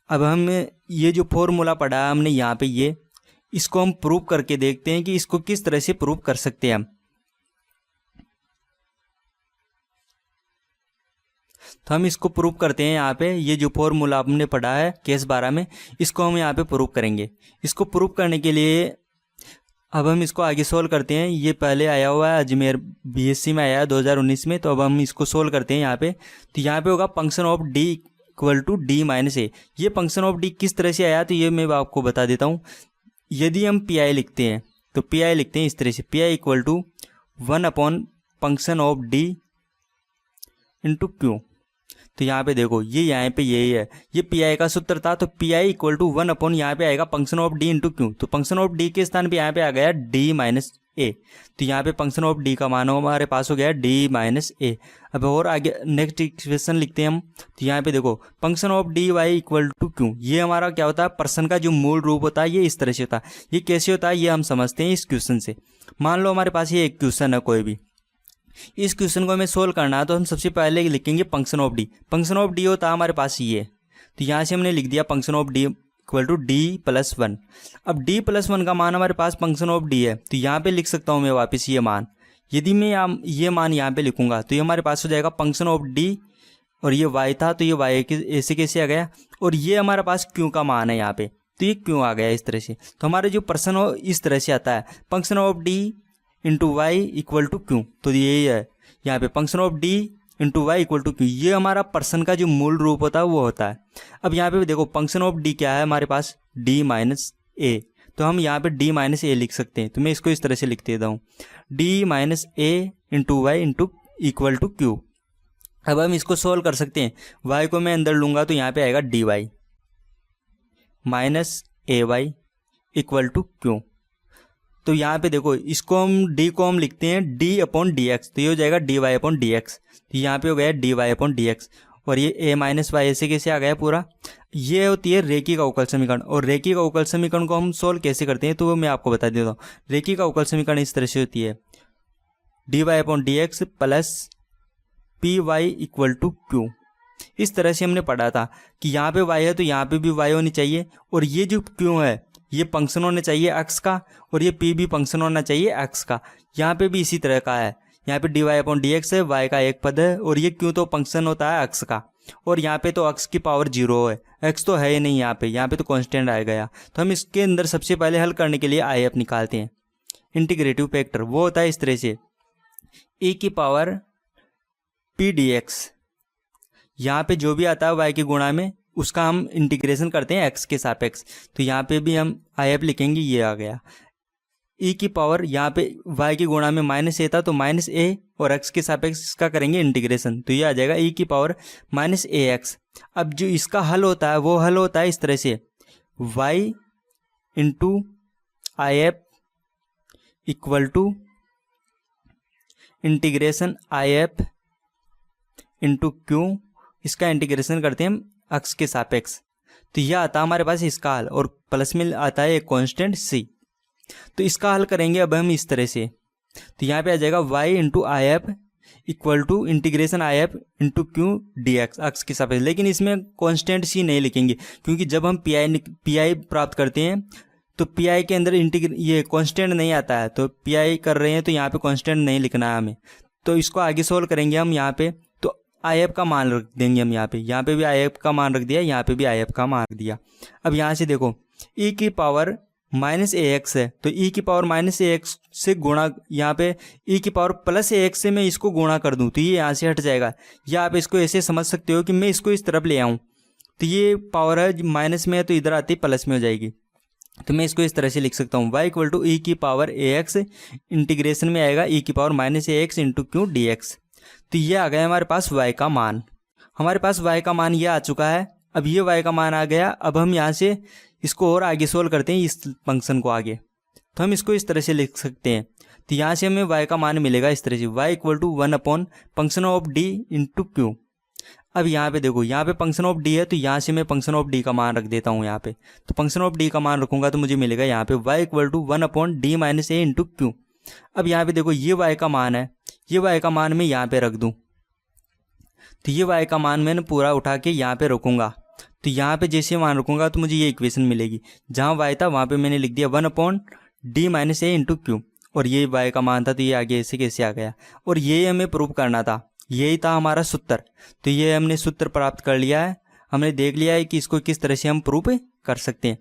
अब हम ये जो फॉर्मूला पढ़ा है हमने यहाँ पे ये, इसको हम प्रूव करके देखते हैं कि इसको किस तरह से प्रूव कर सकते हैं हम। तो हम इसको प्रूव करते हैं यहाँ पे, ये जो फॉर्मूला हमने पढ़ा है केस 12 में, इसको हम यहाँ पे प्रूव करेंगे। इसको प्रूव करने के लिए अब हम इसको आगे सोल्व करते हैं। ये पहले आया हुआ है अजमेर बीएससी में आया है 2019 में, तो अब हम इसको सोल्व करते हैं यहाँ पे। तो यहाँ पे होगा function of D equal to D minus A. ये फंक्शन ऑफ डी किस तरह से आया तो ये मैं आपको बता देता हूँ। यदि हम पी आई लिखते हैं तो पी आई लिखते हैं इस तरह से, P I equal to 1 upon function of D into Q. तो यहाँ पे देखो ये यहाँ पे यही है, ये पी आई का सूत्र था। तो P I equal to 1 upon यहाँ पे आएगा function of D into Q. तो फंक्शन ऑफ डी के स्थान पे यहाँ पे आ गया डी माइनस ए। तो यहाँ पे फंक्शन ऑफ डी का मान हमारे पास हो गया डी माइनस ए। अब और आगे नेक्स्ट इक्वेशन लिखते हैं हम। तो यहाँ पे देखो function of D Y equal to Q, ये हमारा क्या होता है, पर्सन का जो मूल रूप होता है ये इस तरह से होता है। ये कैसे होता है ये हम समझते हैं इस क्वेश्चन से। मान लो हमारे पास ये एक क्वेश्चन है कोई भी, इस क्वेश्चन को हमें सोल्व करना है तो हम सबसे पहले लिखेंगे function of D. Function of D होता है हमारे पास ये, तो यहाँ से हमने लिख दिया function of D equal to D plus 1। अब डी प्लस 1 का मान हमारे पास फंक्शन ऑफ डी है, तो यहाँ पे लिख सकता हूँ मैं वापस ये मान। यदि मैं ये मान यहाँ पे लिखूंगा तो ये हमारे पास हो जाएगा फंक्शन ऑफ डी, और ये वाई था तो ये वाई ऐसे कैसे आ गया, और ये हमारे पास क्यू का मान है यहाँ पे, तो ये क्यों आ गया इस तरह से। तो हमारे जो पर्सन हो इस तरह से आता है, function of D into Y equal to Q. तो यही है यहाँ पे function of D into Y equal to Q, ये हमारा पर्सन का जो मूल रूप होता है वो होता है। अब यहाँ पे देखो फंक्शन ऑफ डी क्या है हमारे पास, डी माइनस ए। तो हम यहाँ पे डी माइनस ए लिख सकते हैं, तो मैं इसको इस तरह से लिख देता हूँ, D minus A into Y into equal to Q. अब हम इसको सोल्व कर सकते हैं, वाई को मैं अंदर लूँगा तो यहाँ पे आएगा D Y minus A Y equal to Q. तो यहाँ पे देखो इसको हम डी को हम लिखते हैं डी अपॉन डी एक्स, तो ये हो जाएगा D Y upon D X. तो यहाँ पे हो गया D Y upon D X, और ये ए माइनस वाई ऐसे कैसे आ गया पूरा। ये होती है रेखिक अवकल समीकरण, और रेखिक अवकल समीकरण को हम सोल्व कैसे करते हैं तो वो मैं आपको बता देता हूँ। रेखिक अवकल समीकरण इस तरह से होती है, D Y upon D X plus P Y equal to Q. इस तरह से हमने पढ़ा था कि यहाँ पे वाई है तो यहाँ पे भी वाई होनी चाहिए, और ये जो क्यू है ये फंक्शन होना चाहिए एक्स का, और ये पी भी फंक्शन होना चाहिए एक्स का। यहाँ पे भी इसी तरह का है, यहाँ पे D Y upon D X है, वाई का एक पद है, और ये क्यों तो फंक्शन होता है एक्स का, और यहाँ पे तो एक्स की पावर 0 है, एक्स तो है ही नहीं यहाँ पे तो कांस्टेंट आ गया। तो हम इसके अंदर सबसे पहले हल करने के लिए आई एफ निकालते हैं, इंटीग्रेटिव फैक्टर। वो होता है इस तरह से e की पावर पी डी एक्स, यहाँ पे जो भी आता है वाई की गुणा में उसका हम इंटीग्रेशन करते हैं एक्स के सापेक्ष। तो यहाँ पे भी हम आई एफ लिखेंगे, ये आ गया ई की पावर, यहाँ पे वाई की गुणा में माइनस ए था तो माइनस ए, और एक्स के सापेक्ष इसका करेंगे इंटीग्रेशन, तो ये आ जाएगा ई की पावर माइनस ए एक्स। अब जो इसका हल होता है वो हल होता है इस तरह से, Y into I F equal to integration I F into Q, इसका इंटीग्रेशन करते हैं हम एक्स के सापेक्ष। तो यह आता है हमारे पास इसका हल, और प्लस में आता है एक कांस्टेंट सी। तो इसका हल करेंगे अब हम इस तरह से, तो यहाँ पे आ जाएगा Y into I F equal to integration I F into Q D X, X के सापेक्ष। लेकिन इसमें कांस्टेंट सी नहीं लिखेंगे, क्योंकि जब हम पी आई प्राप्त करते हैं तो पी आई के अंदर ये कांस्टेंट नहीं आता है, तो पी आई कर रहे हैं तो यहाँ पे कांस्टेंट नहीं लिखना है हमें। तो इसको आगे सोल्व करेंगे हम, यहाँ पे तो आई एफ का मान रख देंगे हम, यहाँ पे भी आई एफ का मान रख दिया, यहाँ पे भी आई एफ का मान रख दिया। अब यहाँ से देखो ई की पावर माइनस ए एक्स है, तो ई की पावर माइनस ए एक्स से गुणा, यहाँ पे ई की पावर प्लस ए एक्स से मैं इसको गुणा कर दूँ तो ये यहाँ से हट जाएगा, या आप इसको ऐसे समझ सकते हो कि मैं इसको इस तरफ ले आऊँ, तो ये पावर है माइनस में है तो इधर आती प्लस में हो जाएगी। तो मैं इसको इस तरह से लिख सकता हूँ, वाई इक्वल टू ई की पावर ए एक्स इंटीग्रेशन में आएगा ई की power minus A X into Q D X. तो ये आ गया हमारे पास y का मान, हमारे पास y का मान ये आ चुका है। अब ये y का मान आ गया, अब हम यहाँ से इसको और आगे सोल्व करते हैं इस फंक्शन को आगे, तो हम इसको इस तरह से लिख सकते हैं। तो यहाँ से हमें y का मान मिलेगा इस तरह से, y equal to 1 upon function of d into Q. अब यहाँ पे देखो, यहाँ पे फंक्शन ऑफ d है तो यहाँ से मैं फंक्शन ऑफ d का मान रख देता हूँ यहाँ पे, तो फंक्शन ऑफ d का मान रखूँगा तो मुझे मिलेगा यहाँ पे y equal to 1 upon D minus A into Q. अब यहाँ पे देखो ये y का मान है, ये y का मान मैं यहाँ पे रख दूँ, तो ये y का मान मैंने पूरा उठा के यहाँ पे रखूँगा, तो यहाँ पे जैसे मान रखूँगा तो मुझे ये इक्वेशन मिलेगी। जहाँ y था वहाँ पे मैंने लिख दिया 1/d - a × q, और ये y का मान था तो ये आगे ऐसे कैसे आ गया। और ये हमें प्रूव करना था, यही था हमारा सूत्र। तो ये हमने सूत्र प्राप्त कर लिया है, हमने देख लिया है कि इसको किस तरह से हम प्रूव कर सकते हैं।